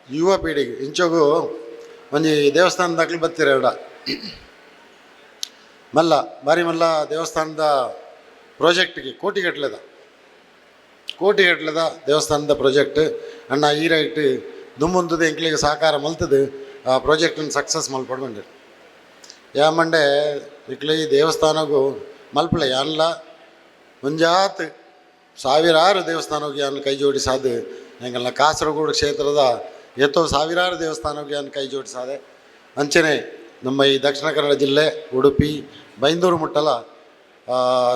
ಯುವ ಪೀಳಿಗೆ ಇಂಚೋಗು ಒಂಜಿ ದೇವಸ್ಥಾನ ದಾಖಲೆ ಬರ್ತೀರ ಎರಡ ಮಲ್ಲ ಬಾರಿ ಮಲ್ಲ ದೇವಸ್ಥಾನದ ಪ್ರಾಜೆಕ್ಟ್ಗೆ ಕೋಟಿಗಟ್ಟಲೆದ ದೇವಸ್ಥಾನದ ಪ್ರಾಜೆಕ್ಟ್ ಅಣ್ಣ ಈ ರೈಟ್ ದುಮ್ಮುಂತದ ಎಂಕ್ಲಿಗೆ ಸಹಕಾರ ಮಲ್ತದು ಆ ಪ್ರಾಜೆಕ್ಟನ್ನು ಸಕ್ಸಸ್ ಮಲ್ಪಡ್ಬಂಡ್ರಿ ಯಾಮಂಡೆ ಇಕ್ಲಿ ದೇವಸ್ಥಾನಗೂ ಮಲ್ಪಳೆ ಯಾನ್ಲ ಮುಂಜಾತ್ ಸಾವಿರಾರು ದೇವಸ್ಥಾನಕ್ಕೆ ಯಾನ್ ಕೈ ಜೋಡಿಸಾದು ಹೆಂಗಲ್ಲ ಕಾಸರಗೋಡು ಕ್ಷೇತ್ರದ ಎತ್ತೋ ಸಾವಿರಾರು ದೇವಸ್ಥಾನಕ್ಕೆ ಯಾನ್ ಕೈ ಜೋಡಿಸಾದೆ ಅಂಚನೆ ನಮ್ಮ ಈ ದಕ್ಷಿಣ ಕನ್ನಡ ಜಿಲ್ಲೆ ಉಡುಪಿ ಬೈಂದೂರು ಮುಟ್ಟಲ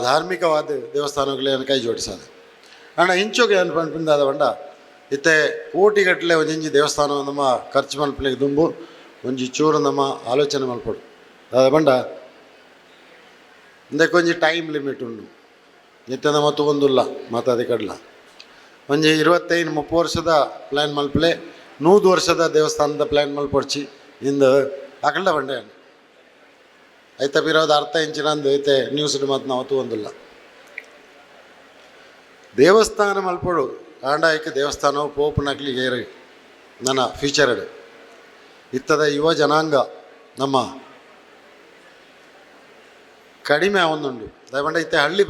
ಧಾರ್ಮಿಕವಾದ ದೇವಸ್ಥಾನಗಳಿಗೆ ಕೈ ಜೋಡಿಸಾದೆ ಅಣ್ಣ ಇಂಚೋಗೆ ಅನ್ಪಂದಾದ ಬಂಡ ಇತ್ತೆ ಕೋಟಿಗಟ್ಟಲೆ ಒಂಜಿ ದೇವಸ್ಥಾನ ನಮ್ಮ ಖರ್ಚು ಮಲ್ಪಲಿಗೆ ದುಂಬು ಒಂಜಿ ಚೂರು ನಮ್ಮ ಆಲೋಚನೆ ಮಲ್ಪಡು ಅದ ಬಂಡ ಇಂದಕ್ಕೊಂಜಿ ಟೈಮ್ ಲಿಮಿಟ್ ಉಂಡು ನಿತ್ಯದ ಮತ್ತು ಒಂದಿಲ್ಲ ಮಾತಾದಿ ಕಡ್ಲ ಒಂಜಿ 25-30 ವರ್ಷದ ಪ್ಲ್ಯಾನ್ ಮಲ್ಪಲೆ 100 ವರ್ಷದ ದೇವಸ್ಥಾನದ ಪ್ಲ್ಯಾನ್ ಮಲ್ಪೊಡ್ಚಿ ಇಂದು ಅಕಲ್ಡ ಬಂಡೆ ಐತ ಬಿರೋದು ಅರ್ಥ ಇಂಚಿನಂದು ಐತೆ ನ್ಯೂಸ್ ಮತ್ತು ನಾವು ಒಂದಿಲ್ಲ ದೇವಸ್ಥಾನ ಮಲ್ಪಡು ಆಂಡಾಯ್ಕೆ ದೇವಸ್ಥಾನವು ಪೋಪು ನಕ್ಲಿಗೆ ಏರಿ ನನ್ನ ಫ್ಯೂಚರ್ ಇತ್ತದ ಯುವ ಜನಾಂಗ ನಮ್ಮ ಕಡಿಮೆ ಆವೊಂದುಂಡು ದಯವಂಡ ಇತ್ತೆ ಹಳ್ಳಿ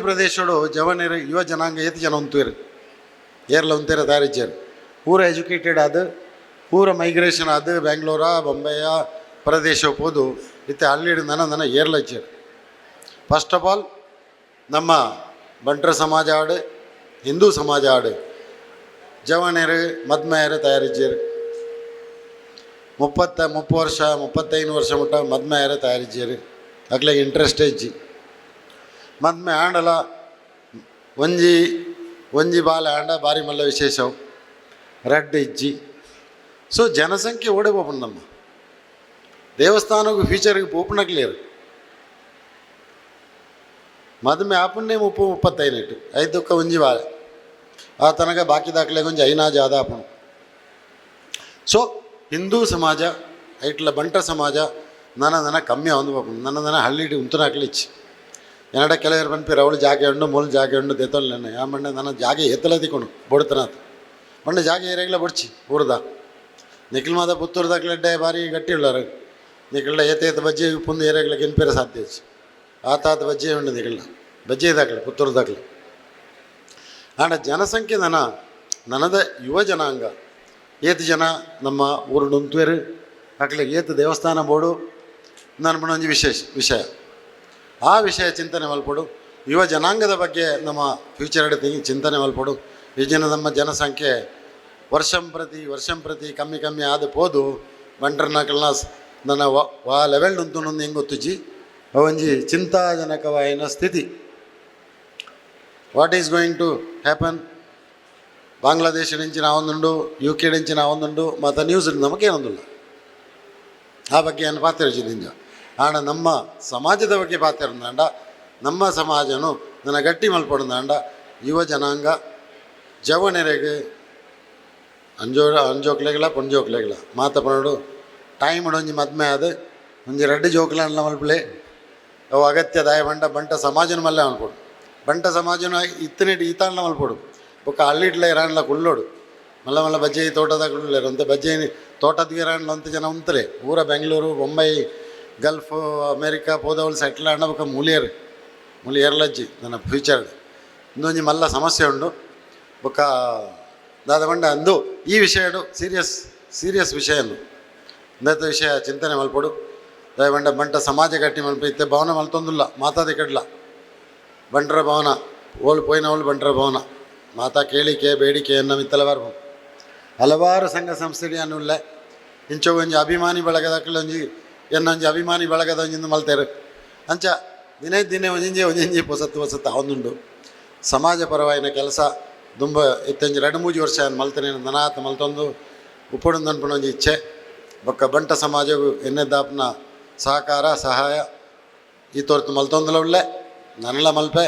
ಪ್ರದೇಶಗಳು ಜವನೇರು ಯುವ ಜನಾಂಗ ಏತು ಜನ ಉಂತುವೇರು ಏರ್ಲ ಉಂತೇರ ತಯಾರಿಜ್ಜೇರು ಪೂರ ಎಜುಕೇಟೆಡ್ ಆದ ಪೂರ ಮೈಗ್ರೇಷನ್ ಆದ ಬೆಂಗಳೂರ ಬೊಂಬೆಯ ಪ್ರದೇಶ ಹೋದು ಇತ್ತೆ ಹಳ್ಳಿ ನನ್ನ ಏರ್ಲ ಇಜ್ಜೇರು ಫಸ್ಟ್ ಆಫ್ ಆಲ್ ನಮ್ಮ ಬಂಟ್ರ ಸಮಾಜ ಆಡು ಹಿಂದೂ ಸಮಾಜ ಆಡು ಜವನೇರು ಮದ್ಮೆಯರು ತಯಾರಿಜ್ಜೇರು 30 ವರ್ಷ 35 ವರ್ಷ ಮುಟ್ಟ ಮದ್ಮೆಯರು ತಯಾರಿಜ್ಜೇರು ಅಗ್ಲಿಗೆ ಇಂಟ್ರೆಸ್ಟ್ ಇಜ್ಜಿ ಮದ್ಮೆ ಆಂಡಲ ಒಂಜಿ ಬಾಲ ಆಂಡ ಬಾರಿ ಮಲ್ಲ ವಿಶೇಷವು ರೆಡ್ ಇಜ್ಜಿ ಸೊ ಜನಸಂಖ್ಯೆ ಓಡೆ ಪೋಪುಂಡು ನಮ್ಮ ದೇವಸ್ಥಾನಕ್ಕೂ ಫ್ಯೂಚರ್ಗೆ ಪೋಪುನಕ್ಲೇರು ಮದುವೆ ಆಪನ್ನೇ 30-35 ಐದಕ್ಕ ಒಂಜಿ ಬಾಲ ಆ ತನಕ ಬಾಕಿ ದಾಖಲೆ ಒಂಜಿ ಐನಾ ಜಾದ ಆಪುಂಡು ಸೊ ಹಿಂದೂ ಸಮಾಜ ಐಟ್ಲ ಬಂಟ ಸಮಾಜ ನನ್ನ ಕಮ್ಮಿ ಒಂದು ಪಾಪುಂಡು ನನ್ನ ಹಳ್ಳಿ ಉಂತುನಾಕ್ಲಿಚ್ಚಿ ಏನಡ ಕೆಲವರು ಬಂದ್ಪಿರ ಅವಳು ಜಾಗೆ ಉಂಡು ಮೂಲ ಜಾಗೆ ಉಂಡು ದೆತ್ತೊಲ್ಲ ಯಾ ಮಂಡೆ ನನ್ನ ಜಾಗೆ ಎತ್ತಲದಿಕೊಂಡು ಬೊಡ್ತನಾಥ ಮಂಡೆ ಜಾಗೆ ಏರೆಗ್ಲ ಬಡ್ಚಿ ಊರ್ದ ನಿಖಿಲ್ ಮಾದ ಪುತ್ತೂರ್ದಾಗ್ಲಡ್ಡೆ ಬಾರಿ ಗಟ್ಟಿ ಉಳ್ಳಾರು ನಿಖಿಲ್ಡ ಏತ ಬಜ್ಜಿ ಪುಂದು ಏರೆಗ್ಲ ಕೆನ್ಪೇರ ಸಾಧ್ಯ ಆತಾತ ಬಜ್ಜಿ ಉಂಡು ನಿಖಿಲ್ಡ ಬಜ್ಜಿ ದಾಖಲೆ ಪುತ್ತೂರು ಆಂಡ ಜನಸಂಖ್ಯೆ ನನದ ಯುವ ಜನಾಂಗ ಏತು ಜನ ನಮ್ಮ ಊರು ನುಂತುವೇರು ಅಕ್ಲಿಗೆ ಏತು ದೇವಸ್ಥಾನ ಬೋಡು ನನ್ನ ಒಂಜಿ ವಿಷಯ ಆ ವಿಷಯ ಚಿಂತನೆ ಮಲ್ಪಡು ಯುವ ಜನಾಂಗದ ಬಗ್ಗೆ ನಮ್ಮ ಫ್ಯೂಚರ್ ಚಿಂತನೆ ಮಲ್ಪಡು ಈ ಜನ ನಮ್ಮ ಜನಸಂಖ್ಯೆ ವರ್ಷಂ ಪ್ರತಿ ಕಮ್ಮಿ ಆದ ಪೋದು ಬಂಟ್ರನಕಲ್ನ ನನ್ನ ವಾ ಲೆವೆಲ್ ಉಂತು ಹೆಂಗೆ ಗೊತ್ತುಜಿ ಒಂಜಿ ಚಿಂತಾಜನಕವಾಯಿನ ಸ್ಥಿತಿ what is going to happen Bangladesh నుంచి ನಾವೊಂದುಂಡು UK నుంచి ನಾವೊಂದುಂಡು ಮತ್ತು ನ್ಯೂಸ್ ನಮಗೇನೊಂದಿಲ್ಲ ಆ ಬಗ್ಗೆ ಏನು ಪಾತಿರ್ಜಿದ್ದಿಂಜ ಆಂಡ ನಮ್ಮ ಸಮಾಜದ ಬಗ್ಗೆ ಪಾತಿರಂದಾಂಡ ನಮ್ಮ ಸಮಾಜನು ನನ್ನ ಗಟ್ಟಿ ಮಲ್ಪಡುದಾಂಡ ಯುವ ಜನಾಂಗ ಜವನೆರೆಗೆ ಅಂಜೋಕ್ಲೆಗಳ ಪೊಂಜೋಕ್ಲೆಗಳ ಮಾತಪಡು ಟೈಮ್ ಒಂಜಿ ಮದ್ಮೆ ಅದು ಒಂಜಿ ರೆಡ್ ಜೋಕ್ಲ ಮಲ್ಪಲೆ ಅವು ಅಗತ್ಯ ದಾಯ ಬಂಟ ಸಮಾಜನ ಮಲ್ಲೆ ಮಲ್ಪಡು ಬಂಟ ಸಮಾಜನ ಇತ್ತನೇಟಿ ಈತಾಂಡ ಮಲ್ಪಡು ಬೊಕ್ಕ ಹಳ್ಳಿಟ್ಲೆ ಇರಾಣ್ಲ ಕುಳ್ಳೋಡು ಮಲ್ಲ ಬಜ್ಜಿ ತೋಟದಾಗ ಕುಳ್ಳೇರು ಅಂತ ಬಜ್ಜಿ ತೋಟದ ಇರಾಣ್ಲ ಅಂತ ಜನ ಉಂತರೆ ಊರ ಬೆಂಗಳೂರು ಬೊಂಬೈ ಗಲ್ಫ್ ಅಮೇರಿಕಾ ಪೋದವಳು ಸೆಟ್ಲ್ ಆಂಡ ಬೊಕ್ಕ ಮೂಲಿ ಏರ್ಲಜ್ಜಿ ನನ್ನ ಫ್ಯೂಚರ್ ಇಂದೊಂಜಿ ಮಲ್ಲ ಸಮಸ್ಯೆ ಉಂಡು ಬೊಕ್ಕ ದಾದ ಬಂಡ ಅಂದು ಈ ವಿಷಯ ಸೀರಿಯಸ್ ವಿಷಯ ಇಂದತ್ತ ವಿಷಯ ಚಿಂತನೆ ಮಲ್ಪಡು ದಯಬಂಡ ಬಂಟ ಸಮಾಜ ಗಟ್ಟಿ ಮಲ್ಪ ಇತ್ತೆ ಭವನ ಮಲ್ತೊಂದಿಲ್ಲ ಮಾತಾದಿ ಕಡ್ಲ ಬಂಟ್ರ ಭವನ ಓಳು ಪೋಯಿನವಳು ಬಂಟ್ರ ಭವನ ಮಾತಾ ಕೇಳಿಕೆ ಬೇಡಿಕೆ ಎನ್ನ ಮಿತ್ತಲ ಬರ್ಬೋದು ಹಲವಾರು ಸಂಘ ಸಂಸ್ಥೆಗಳನ್ನುಳ್ಳೆ ಇಂಚೋ ಒಂಜಿ ಅಭಿಮಾನಿ ಬಳಗದಕ್ಕಲ ಒಂಜಿ ಅಭಿಮಾನಿ ಬಳಗದ ಒಂಜಿಂದ ಮಲ್ತೇರು ಅಂಚ ದಿನೇ ಒಂಜಿ ಹೊಸತ್ತು ಅವನುಂಡು ಸಮಾಜ ಪರವಾಯಿನ ಕೆಲಸ ದುಂಬ ಇತ್ತಂಜಿ 2-3 ವರ್ಷ ಮಲ್ತೇನೆ ನನಾತ ಮಲ್ತೊಂದು ಉಪ್ಪಡು ಅನ್ಪಣ ಒಂಜಿ ಇಚ್ಛೆ ಬೊಕ್ಕ ಬಂಟ ಸಮಾಜವು ಎನ್ನೆದ್ದಾಪನ ಸಹಕಾರ ಸಹಾಯ ಈ ತೋರ್ತು ಮಲ್ತೊಂದುಲ ಉಳ್ಳೆ ನನ್ನೆಲ್ಲ ಮಲ್ಪೆ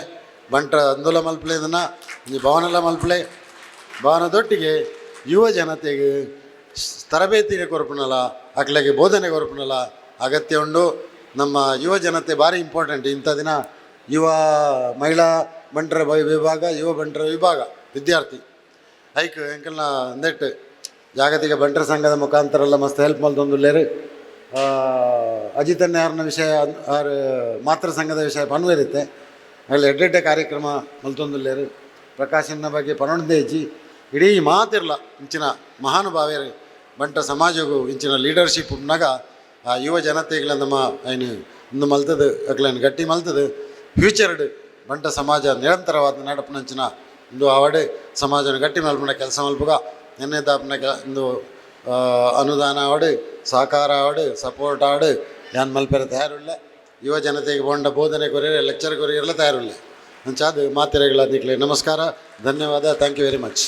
ಬಂಟ ಅಂದುಲ ಮಲ್ಪಲೆ ಇದನ್ನು ಈ ಭವನೆಲ್ಲ ಮಲ್ಪಲೆ ಭವನದೊಟ್ಟಿಗೆ ಯುವ ಜನತೆಗೆ ತರಬೇತಿಗೆ ಕೊರಪುನಲ್ಲ ಅಕ್ಲೆಗೆ ಬೋಧನೆ ಕೊರಪುನಲ್ಲ ಅಗತ್ಯ ಉಂಡು ನಮ್ಮ ಯುವ ಜನತೆ ಭಾರಿ ಇಂಪಾರ್ಟೆಂಟ್ ಇಂಥ ದಿನ ಯುವ ಮಹಿಳಾ ಬಂಟರ ವಿಭಾಗ ಯುವ ಬಂಟರ ವಿಭಾಗ ವಿದ್ಯಾರ್ಥಿ ಐಕ್ ಎಂಕಲ್ನ ಅಂದೆಟ್ಟು ಜಾಗತಿಕ ಬಂಟರ ಸಂಘದ ಮುಖಾಂತರ ಎಲ್ಲ ಮಸ್ತ್ ಹೆಲ್ಪ್ ಮಲ್ತೊಂದುಲ್ಲೇರು. ಅಜಿತನ್ಯಾರನ ವಿಷಯ ಆರು ಮಾತೃ ಸಂಘದ ವಿಷಯ ಪನ್ವೇರಿತ್ತೆ ಅಲ್ಲಿ ಎಡ್ಡೆಡ್ಡೆ ಕಾರ್ಯಕ್ರಮ ಮಲ್ತೊಂದುಲ್ಲೇರು. ಪ್ರಕಾಶನ ಬಗ್ಗೆ ಪನೊಂದೇ ಇಜ್ಜಿ ಇಡೀ ಮಾತಿರ್ಲ ಇಂಚಿನ ಮಹಾನುಭಾವ್ಯರು ಬಂಟ ಸಮಾಜಗೂ ಇಂಚಿನ ಲೀಡರ್ಶಿಪ್ ಉನ್ನಾಗ ಆ ಯುವ ಜನತೆಗಳ ನಮ್ಮ ಏನು ಇಂದು ಮಲ್ತದು ಅಕ್ಲೇನು ಗಟ್ಟಿ ಮಲ್ತದು ಫ್ಯೂಚರ್ಡ್ ಬಂಟ ಸಮಾಜ ನಿರಂತರವಾದ ನಡಪನಂಚಿನ ಇಂದು ಆವಡೆ ಸಮಾಜನ ಗಟ್ಟಿ ಮಲ್ಪನ ಕೆಲಸ ಮಲ್ಪುಗ ನೆನ್ನೆದಾಪನ ಇಂದು ಅನುದಾನ ಆವಡು ಸಹಕಾರ ಆವಡು ಸಪೋರ್ಟ್ ಆವಡು ಯಾನ್ ಮಲ್ಪೆರೆ ತಯಾರುಳ್ಳ ಯುವ ಜನತೆಗೆ ಬೋಂಡ ಬೋಧನೆ ಕೊರಿಯರೆ ಲೆಕ್ಚರ್ ಕೊರಿಯರೆಲ್ಲ ತಯಾರುಳ್ಳೆ ಅಂಚಾದ ಮಾತಿರೆಗಳ ದಿಕ್ಲೆ ನಮಸ್ಕಾರ ಧನ್ಯವಾದ ಥ್ಯಾಂಕ್ ಯು ವೆರಿ ಮಚ್.